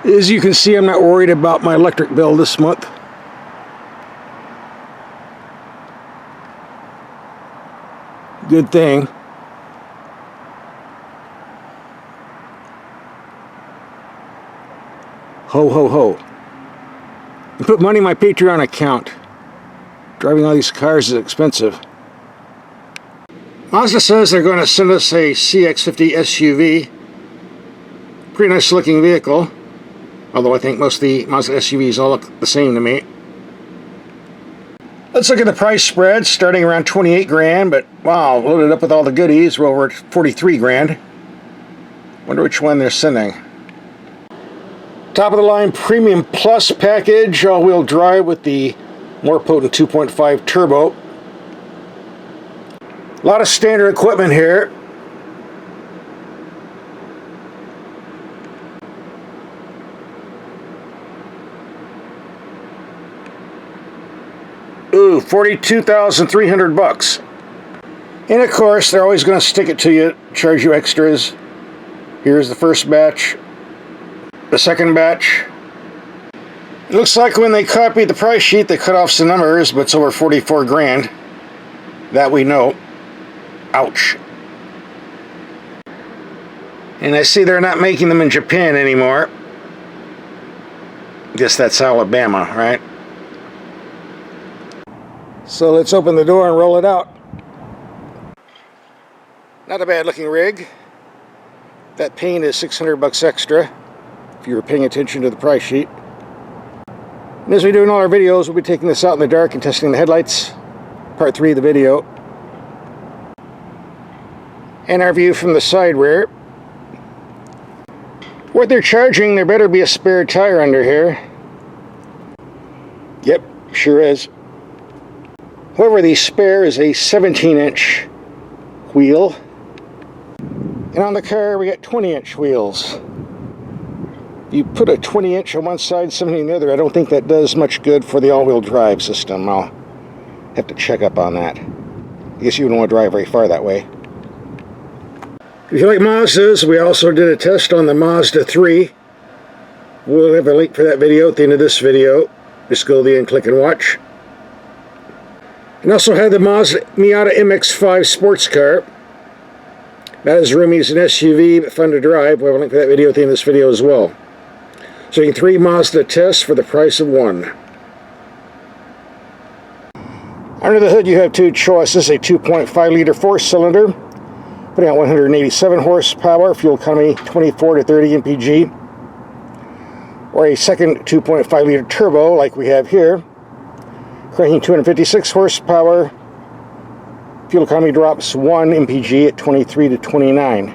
As you can see, I'm not worried about my electric bill this month. Good thing. Ho, ho, ho. You put money in my Patreon account. Driving all these cars is expensive. Mazda says they're going to send us a CX-50 SUV. Pretty nice looking vehicle. Although I think most of the Mazda SUVs all look the same to me. Let's look at the price spread, starting around 28 grand, but wow, loaded up with all the goodies, we're over at 43 grand. Wonder which one they're sending. Top of the line Premium Plus package, all-wheel drive with the more potent 2.5 turbo. A lot of standard equipment here. Ooh, 42,300 bucks. And of course, they're always going to stick it to you, charge you extras. Here's the first batch, the second batch. It looks like when they copied the price sheet, they cut off some numbers, but it's over 44 grand. That we know. Ouch. And I see they're not making them in Japan anymore. Guess that's Alabama, right? So let's open the door and roll it out. Not a bad looking rig. That paint is 600 bucks extra, if you were paying attention to the price sheet. And as we do in all our videos, we'll be taking this out in the dark and testing the headlights. Part 3 of the video. And our view from the side rear. What they're charging, there better be a spare tire under here. Yep, sure is. However, the spare is a 17-inch wheel. And on the car, we got 20-inch wheels. You put a 20-inch on one side, 17 on the other, I don't think that does much good for the all-wheel drive system. I'll have to check up on that. I guess you wouldn't want to drive very far that way. If you like Mazdas, we also did a test on the Mazda 3. We'll have a link for that video at the end of this video. Just go there and click and watch. And also had the Mazda Miata MX-5 sports car. Not as roomy as an SUV, but fun to drive. We'll have a link for that video at the end of this video as well. So you can 3 Mazda tests for the price of 1. Under the hood you have 2 choices, a 2.5 liter 4-cylinder, putting out 187 horsepower, fuel economy 24 to 30 mpg, or a second 2.5 liter turbo like we have here, cranking 256 horsepower, fuel economy drops 1 mpg at 23 to 29.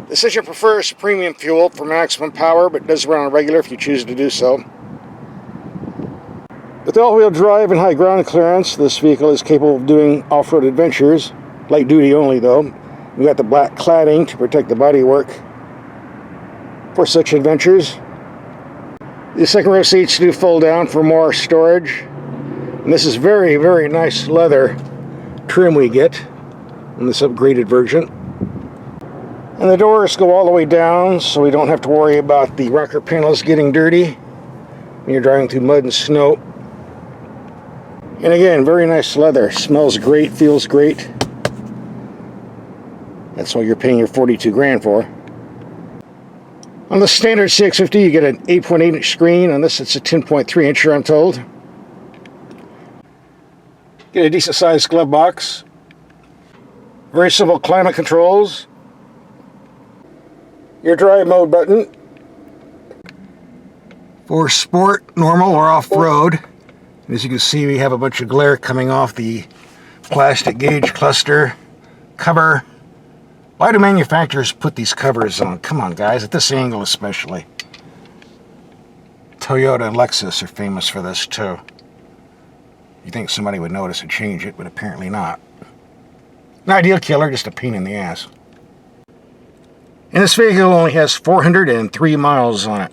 This system prefers premium fuel for maximum power, but does run on regular if you choose to do so. With all-wheel drive and high ground clearance, this vehicle is capable of doing off-road adventures, light duty only though. We've got the black cladding to protect the bodywork for such adventures. The second row seats do fold down for more storage. And this is very, very nice leather trim we get in this upgraded version. And the doors go all the way down, so we don't have to worry about the rocker panels getting dirty when you're driving through mud and snow. And again, very nice leather. Smells great, feels great. That's what you're paying your 42 grand for. On the standard CX-50, you get an 8.8-inch screen. On this, it's a 10.3-incher, I'm told. Get a decent-sized glove box. Very simple climate controls. Your drive mode button for sport, normal, or off-road. As you can see, we have a bunch of glare coming off the plastic gauge cluster cover. Why do manufacturers put these covers on? Come on, guys, at this angle especially. Toyota and Lexus are famous for this too. You think somebody would notice and change it, but apparently not. An ideal killer, just a pain in the ass. And this vehicle only has 403 miles on it.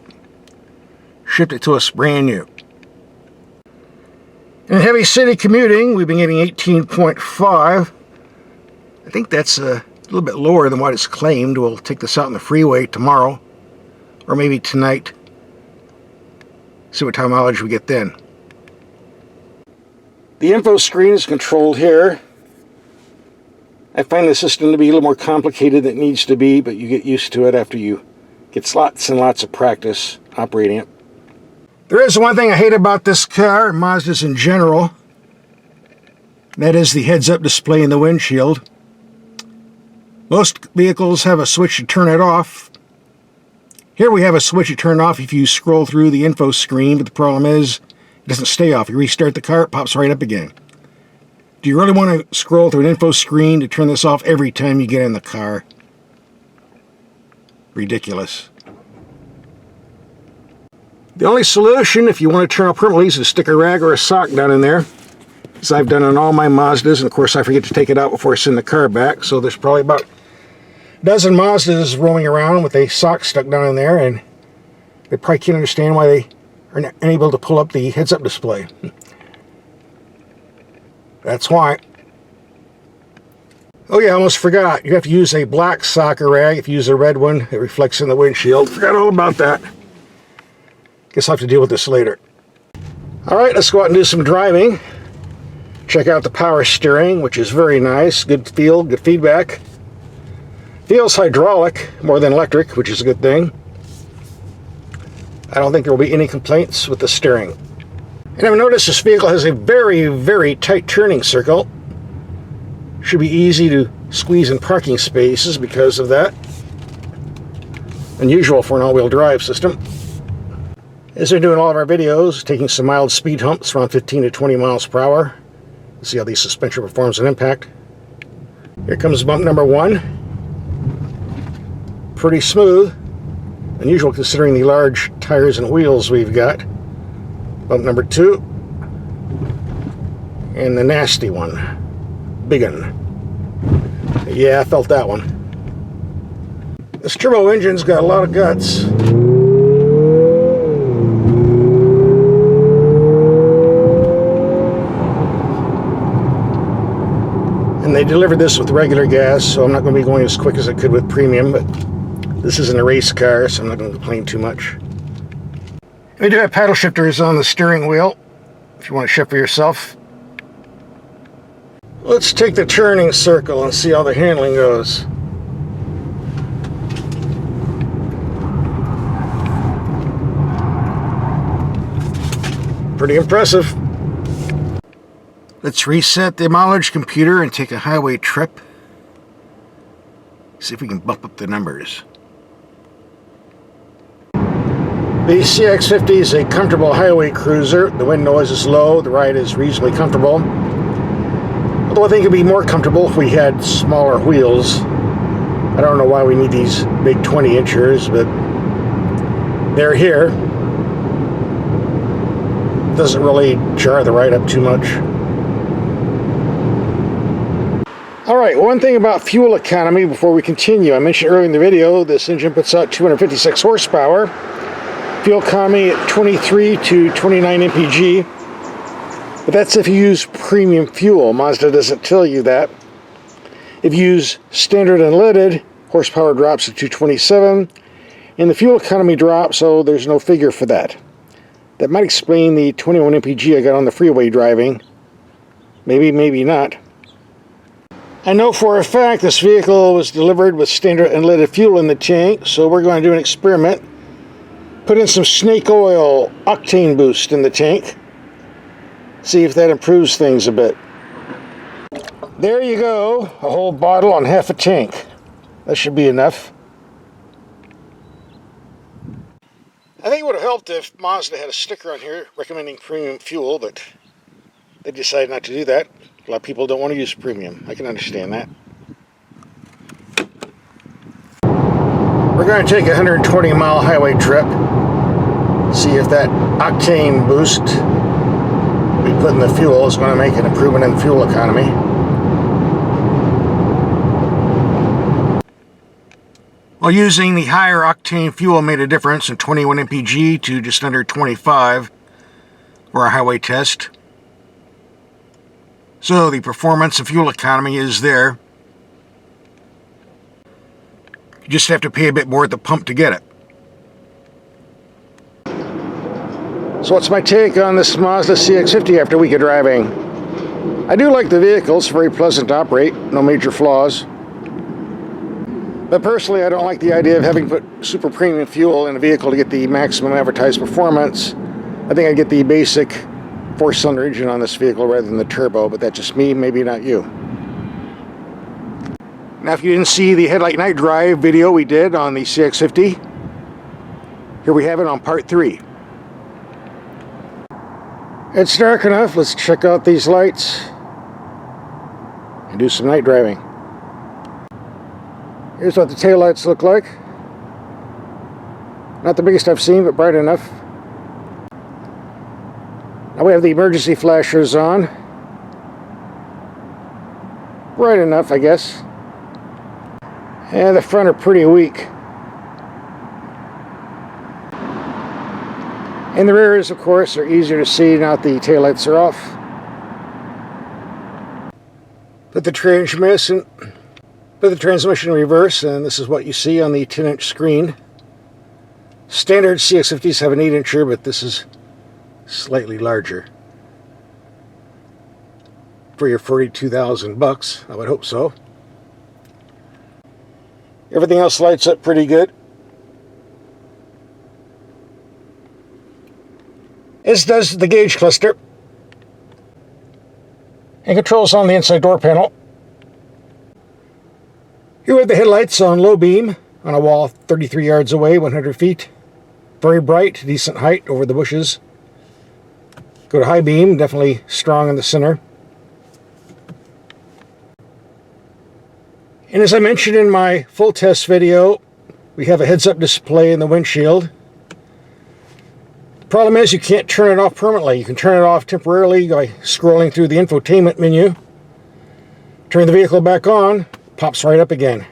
Shipped it to us brand new. In heavy city commuting, we've been getting 18.5. I think that's a little bit lower than what it's claimed. We'll take this out on the freeway tomorrow. or maybe tonight. See what time mileage we get then. The info screen is controlled here. I find the system to be a little more complicated than it needs to be, but you get used to it after you get lots and lots of practice operating it. There is one thing I hate about this car, and Mazdas in general. That is the heads-up display in the windshield. Most vehicles have a switch to turn it off. Here we have a switch to turn off if you scroll through the info screen, but the problem is it doesn't stay off. You restart the car, it pops right up again. Do you really want to scroll through an info screen to turn this off every time you get in the car? Ridiculous. The only solution, if you want to turn off permanently, is to stick a rag or a sock down in there. As I've done on all my Mazdas, and of course I forget to take it out before I send the car back, so there's probably about a dozen Mazdas roaming around with a sock stuck down in there, and they probably can't understand why they are unable to pull up the heads-up display. That's why. Oh yeah, I almost forgot. You have to use a black sock or rag. If you use a red one, it reflects in the windshield. Forgot all about that. Guess I'll have to deal with this later. Alright, let's go out and do some driving. Check out the power steering, which is very nice. Good feel, good feedback. Feels hydraulic more than electric, which is a good thing. I don't think there will be any complaints with the steering. And I've noticed this vehicle has a very, very tight turning circle. Should be easy to squeeze in parking spaces because of that. Unusual for an all-wheel drive system. As we're doing all of our videos, taking some mild speed humps around 15 to 20 miles per hour. Let's see how the suspension performs on impact. Here comes bump number 1. Pretty smooth. Unusual considering the large tires and wheels we've got. Bump number 2. And the nasty one. Big one. Yeah, I felt that one. This turbo engine's got a lot of guts. And they delivered this with regular gas, so I'm not going to be going as quick as I could with premium, but this isn't a race car, so I'm not going to complain too much. We do have paddle shifters on the steering wheel, if you want to shift for yourself. Let's take the turning circle and see how the handling goes. Pretty impressive. Let's reset the mileage computer and take a highway trip. See if we can bump up the numbers. The CX-50 is a comfortable highway cruiser. The wind noise is low, the ride is reasonably comfortable. Although I think it would be more comfortable if we had smaller wheels. I don't know why we need these big 20-inchers, but they're here. Doesn't really jar the ride up too much. Alright, one thing about fuel economy before we continue. I mentioned earlier in the video, this engine puts out 256 horsepower. Fuel economy at 23 to 29 mpg. But that's if you use premium fuel. Mazda doesn't tell you that. If you use standard unleaded, horsepower drops to 227, and the fuel economy drops, so there's no figure for that. That might explain the 21 mpg I got on the freeway driving. Maybe, maybe not. I know for a fact this vehicle was delivered with standard unleaded fuel in the tank, so we're going to do an experiment. Put in some snake oil octane boost in the tank. See if that improves things a bit. There you go, a whole bottle on half a tank. That should be enough. I think it would have helped if Mazda had a sticker on here recommending premium fuel, but they decided not to do that. A lot of people don't want to use premium. I can understand that. We're going to take a 120-mile highway trip. See if that octane boost we put in the fuel is going to make an improvement in fuel economy. Well, using the higher octane fuel made a difference from 21 mpg to just under 25 for our highway test. So the performance and fuel economy is there. You just have to pay a bit more at the pump to get it. So what's my take on this Mazda CX-50 after a week of driving? I do like the vehicle. It's very pleasant to operate, no major flaws. But personally, I don't like the idea of having to put super premium fuel in a vehicle to get the maximum advertised performance. I think I'd get the basic 4-cylinder engine on this vehicle rather than the turbo, but that's just me, maybe not you. Now, if you didn't see the headlight night drive video we did on the CX-50, here we have it on part 3. It's dark enough. Let's check out these lights and do some night driving. Here's what the taillights look like. Not the biggest I've seen, but bright enough. Now we have the emergency flashers on. Bright enough, I guess. And the front are pretty weak. And the rears, of course, are easier to see now that the taillights are off. Put the transmission in reverse, and this is what you see on the 10-inch screen. Standard CX-50s have an 8-incher, but this is slightly larger. For your $42,000, I would hope so. Everything else lights up pretty good. As does the gauge cluster. And controls on the inside door panel. Here we have the headlights on low beam on a wall 33 yards away, 100 feet. Very bright, decent height over the bushes. Go to high beam, definitely strong in the center. And as I mentioned in my full test video, we have a heads-up display in the windshield. Problem is, you can't turn it off permanently. You can turn it off temporarily by scrolling through the infotainment menu. Turn the vehicle back on, pops right up again,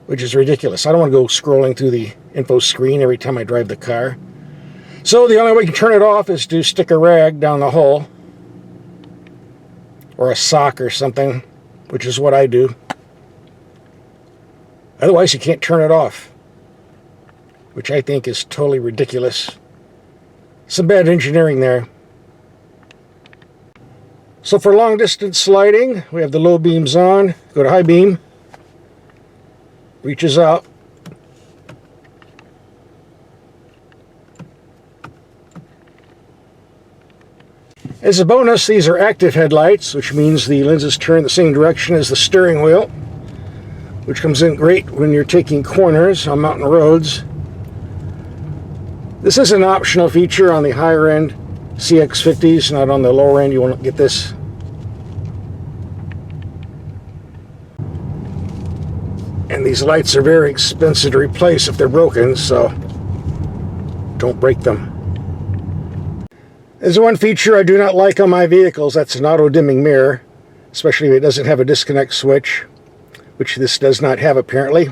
which is ridiculous. I don't want to go scrolling through the info screen every time I drive the car. So the only way you can turn it off is to stick a rag down the hole, or a sock or something, which is what I do. Otherwise, you can't turn it off, which I think is totally ridiculous. Some bad engineering there. So for long distance sliding, we have the low beams on. Go to high beam. Reaches out. As a bonus, these are active headlights, which means the lenses turn the same direction as the steering wheel, which comes in great when you're taking corners on mountain roads. This is an optional feature on the higher end CX-50s, not on the lower end. You won't get this. And these lights are very expensive to replace if they're broken, so don't break them. There's one feature I do not like on my vehicles. That's an auto-dimming mirror, especially if it doesn't have a disconnect switch, which this does not have apparently.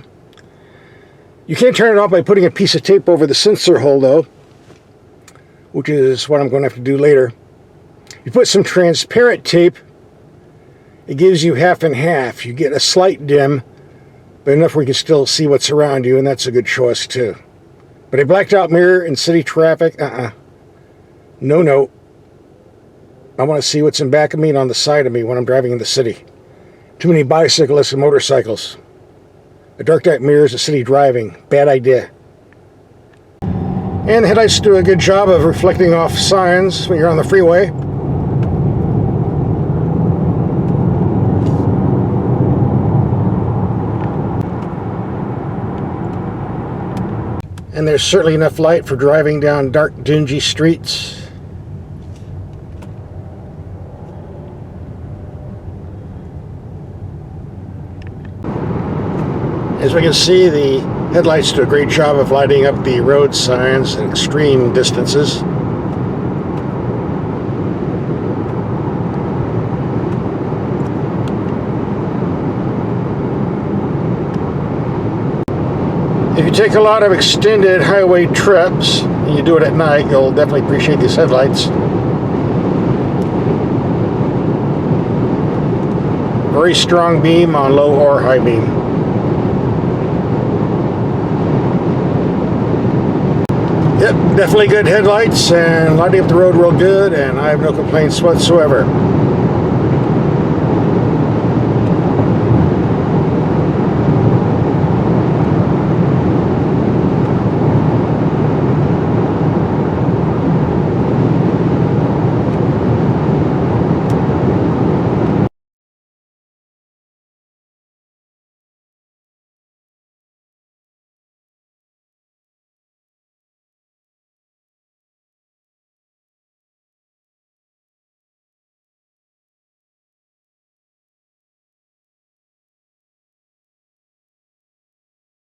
You can't turn it off by putting a piece of tape over the sensor hole, though, which is what I'm going to have to do later. You put some transparent tape, it gives you half and half. You get a slight dim, but enough where you can still see what's around you, and that's a good choice, too. But a blacked out mirror in city traffic, no. I want to see what's in back of me and on the side of me when I'm driving in the city. Too many bicyclists and motorcycles. A dark night mirror is a city driving. Bad idea. And the headlights do a good job of reflecting off signs when you're on the freeway. And there's certainly enough light for driving down dark, dingy streets. As we can see, the headlights do a great job of lighting up the road signs at extreme distances. If you take a lot of extended highway trips and you do it at night, you'll definitely appreciate these headlights. Very strong beam on low or high beam. Yep, Definitely good headlights and lighting up the road real good, and I have no complaints whatsoever.